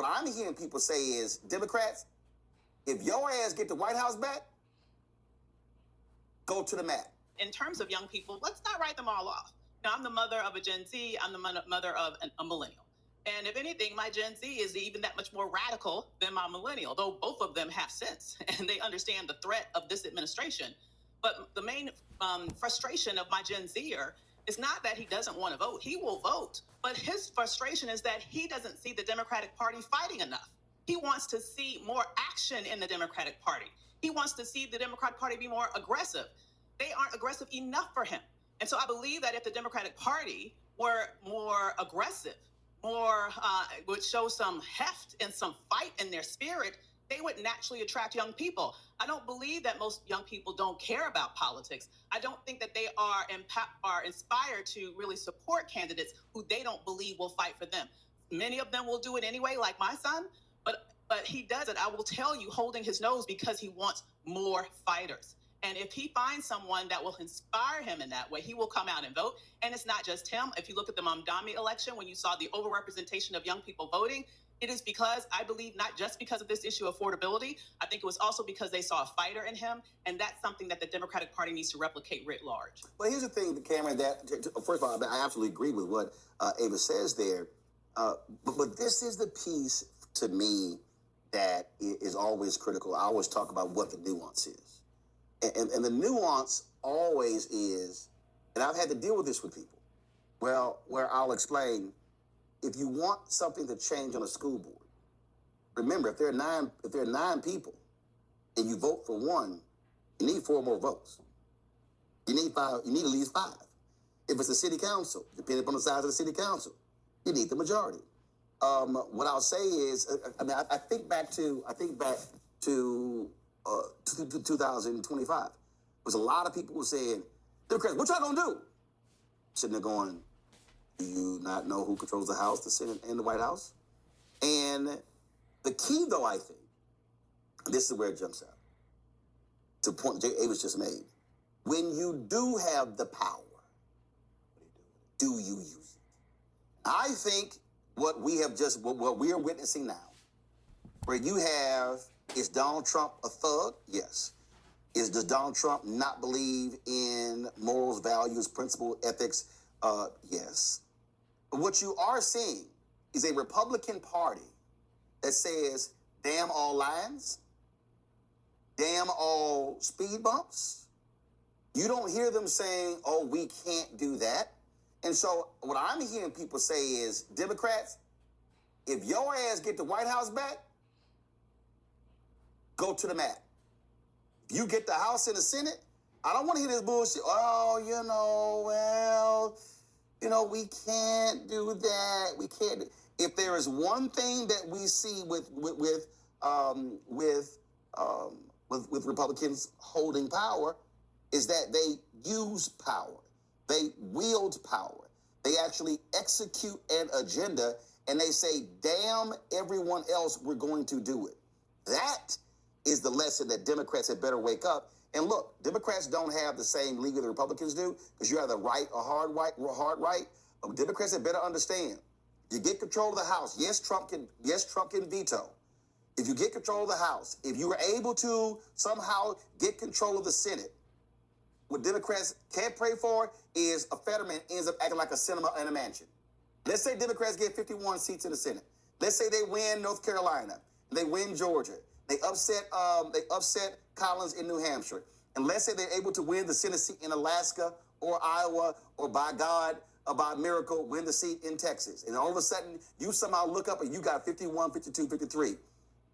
what I'm hearing people say is, Democrats, if your ass get the White House back, go to the mat. In terms of young people, let's not write them all off. Now, I'm the mother of a Gen Z. I'm the mother of a millennial. And if anything, my Gen Z is even that much more radical than my millennial, though both of them have sense and they understand the threat of this administration. But the main frustration of my Gen Zer is not that he doesn't want to vote. He will vote. But his frustration is that he doesn't see the Democratic Party fighting enough. He wants to see more action in the Democratic Party. He wants to see the Democratic Party be more aggressive. They aren't aggressive enough for him. And so I believe that if the Democratic Party were more aggressive, would show some heft and some fight in their spirit, they would naturally attract young people. I don't believe that most young people don't care about politics. I don't think that they are inspired to really support candidates who they don't believe will fight for them. Many of them will do it anyway, like my son, but he does it, I will tell you, holding his nose because he wants more fighters. And if he finds someone that will inspire him in that way, he will come out and vote. And it's not just him. If you look at the Mamdani election, when you saw the overrepresentation of young people voting, it is because, I believe, not just because of this issue of affordability. I think it was also because they saw a fighter in him. And that's something that the Democratic Party needs to replicate writ large. Well, here's the thing, Cameron, that, first of all, I absolutely agree with what Ava says there. But this is the piece, to me, that is always critical. I always talk about what the nuance is. And the nuance always is, and I've had to deal with this with people, where I'll explain, if you want something to change on a school board, remember, if there are nine people and you vote for one, you need 4 more votes. You need 5, you need at least 5. If it's a city council, depending upon the size of the city council, you need the majority. What I'll say is, I think back to 2025. There's a lot of people who saying, Democrats, what y'all gonna do? Sitting there going, do you not know who controls the House, the Senate, and the White House? And the key, though, I think, this is where it jumps out, to the point Jay Avis just made. When you do have the power, do you use it? I think what we are witnessing now, where you have, is Donald Trump a thug? Yes. Does Donald Trump not believe in morals, values, principle, ethics? Yes. But what you are seeing is a Republican Party that says, damn all lines, damn all speed bumps. You don't hear them saying, oh, we can't do that. And so what I'm hearing people say is, Democrats, if your ass get the White House back, go to the mat. If you get the House and the Senate, I don't want to hear this bullshit. Oh, we can't do that. We can't. If there is one thing that we see with Republicans holding power, is that they use power. They wield power. They actually execute an agenda, and they say, damn everyone else, we're going to do it. That is the lesson that Democrats had better wake up. And look, Democrats don't have the same league that the Republicans do, because you have the right or hard right. But Democrats had better understand. You get control of the House. Yes, Trump can veto. If you get control of the House, if you were able to somehow get control of the Senate, what Democrats can't pray for is a Fetterman ends up acting like a cinema in a mansion. Let's say Democrats get 51 seats in the Senate. Let's say they win North Carolina, they win Georgia, they upset Collins in New Hampshire, and let's say they're able to win the Senate seat in Alaska or Iowa, or by God, or by miracle, win the seat in Texas. And all of a sudden, you somehow look up and you got 51, 52, 53.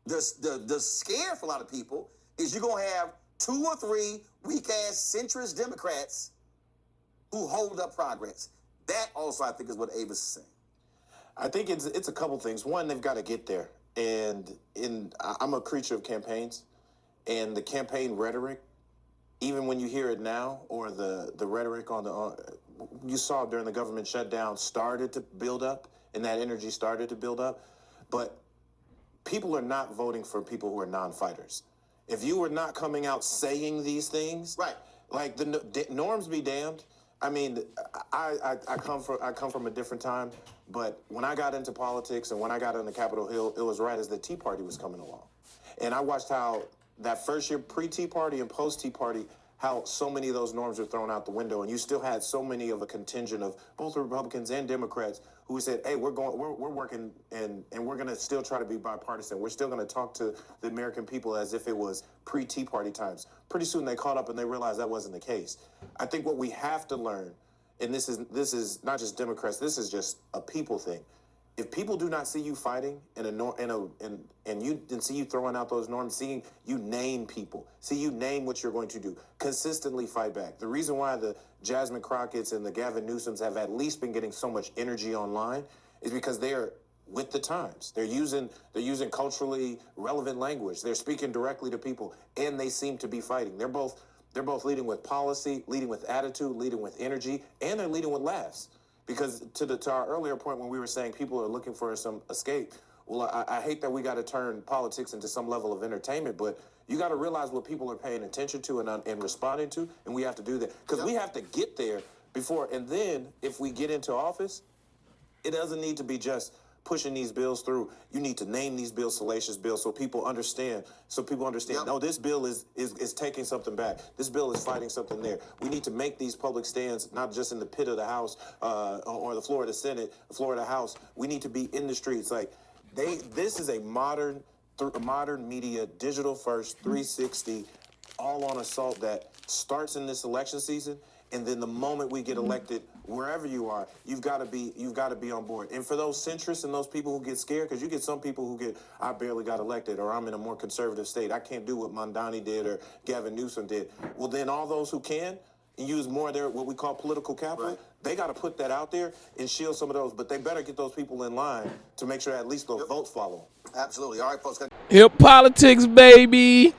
The scare for a lot of people is you're going to have 2 or 3 weak-ass centrist Democrats who hold up progress. That also, I think, is what Avis is saying. I think it's a couple things. One, they've got to get there. And I'm a creature of campaigns. And the campaign rhetoric, even when you hear it now, or the rhetoric you saw during the government shutdown started to build up, and that energy started to build up. But people are not voting for people who are non-fighters. If you were not coming out saying these things, right? Like the norms be damned. I mean, I come from a different time, but when I got into politics and when I got on the Capitol Hill, it was right as the Tea Party was coming along, and I watched how that first year pre-Tea Party and post-Tea Party, how so many of those norms were thrown out the window, and you still had so many of a contingent of both Republicans and Democrats who said, "Hey, we're working, and we're going to still try to be bipartisan. We're still going to talk to the American people as if it was pre-Tea Party times." Pretty soon they caught up and they realized that wasn't the case. I think what we have to learn, and this is not just Democrats, this is just a people thing. If people do not see you fighting and see you throwing out those norms, seeing you name people, see you name what you're going to do, consistently fight back. The reason why the Jasmine Crockett's and the Gavin Newsoms have at least been getting so much energy online is because they're with the times. They're using culturally relevant language. They're speaking directly to people, and they seem to be fighting. They're both leading with policy, leading with attitude, leading with energy, and they're leading with laughs. Because to our earlier point when we were saying people are looking for some escape, well, I hate that we got to turn politics into some level of entertainment, but you got to realize what people are paying attention to and responding to, and we have to do that. Because we have to get there before, and then if we get into office, it doesn't need to be just pushing these bills through. You need to name these bills salacious bills so people understand. No, this bill is taking something back. This bill is fighting something there. We need to make these public stands not just in the pit of the House or the floor of the Senate, the floor of the House. We need to be in the streets. Like this is a modern media, digital first, 360, all on assault that starts in this election season. And then the moment we get elected, wherever you are, you've got to be on board. And for those centrists and those people who get scared, because you get some people who I barely got elected, or I'm in a more conservative state, I can't do what Mondani did or Gavin Newsom did. Well, then all those who can and use more of their what we call political capital, right, they got to put that out there and shield some of those. But they better get those people in line to make sure at least those votes follow. Absolutely. All right, folks. Hip politics, baby.